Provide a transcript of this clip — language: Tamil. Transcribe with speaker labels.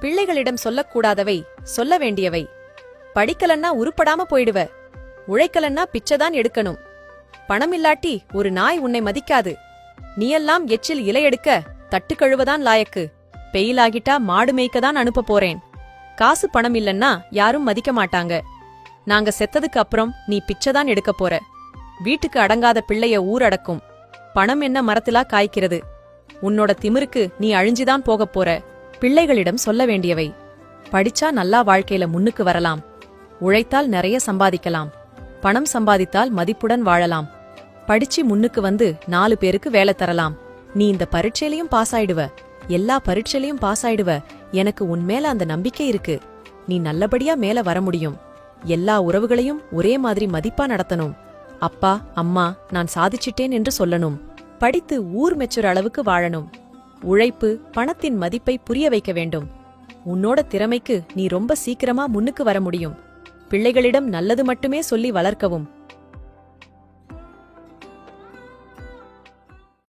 Speaker 1: பிள்ளைகளிடம் சொல்லக்கூடாதவை சொல்ல வேண்டியவை. படிக்கலன்னா உருப்படாம போயிடுவ. உழைக்கலன்னா பிச்சைதான் எடுக்கணும். பணமில்லாட்டி ஒரு நாய் உன்னை மதிக்காது. நீயெல்லாம் எச்சில் இலையெடுக்க தட்டு கழுவதான் லாயக்கு. பெயிலாகிட்டா மாடு மேய்க்கதான் அனுப்ப போறேன். காசு பணம் இல்லன்னா யாரும் மதிக்க மாட்டாங்க. நாங்க செத்ததுக்கு அப்புறம் நீ பிச்சைதான் எடுக்க போற. வீட்டுக்கு அடங்காத பிள்ளைய ஊரடக்கும். பணம் என்ன மரத்திலா காய்க்கிறது? உன்னோட திமிருக்கு நீ அழிஞ்சுதான் போகப் போற. பிள்ளைகளிடம் சொல்ல வேண்டியவை. படிச்சா நல்லா வாழ்க்கையில முன்னுக்கு வரலாம். உழைத்தால் நிறைய சம்பாதிக்கலாம். பணம் சம்பாதித்தால் மதிப்புடன் வாழலாம். படிச்சு முன்னுக்கு வந்து 4 பேருக்கு வேலை தரலாம். நீ இந்த பரீட்சையிலையும் பாஸ் ஆயிடுவ. எல்லா பரீட்சையிலையும் பாஸ் ஆயிடுவ. எனக்கு உன்மேல அந்த நம்பிக்கை இருக்கு. நீ நல்லபடியா மேல வர முடியும். எல்லா உறவுகளையும் ஒரே மாதிரி மதிப்பா நடத்தணும். அப்பா அம்மா நான் சாதிச்சிட்டேன் என்று சொல்லணும். படித்து ஊர் மெச்சுற அளவுக்கு வாழணும். உழைப்பு பணத்தின் மதிப்பை புரிய வைக்க வேண்டும். உன்னோட திறமைக்கு நீ ரொம்ப சீக்கிரமா முன்னுக்கு வர முடியும். பிள்ளைகளிடம் நல்லது மட்டுமே சொல்லி வளர்க்கவும்.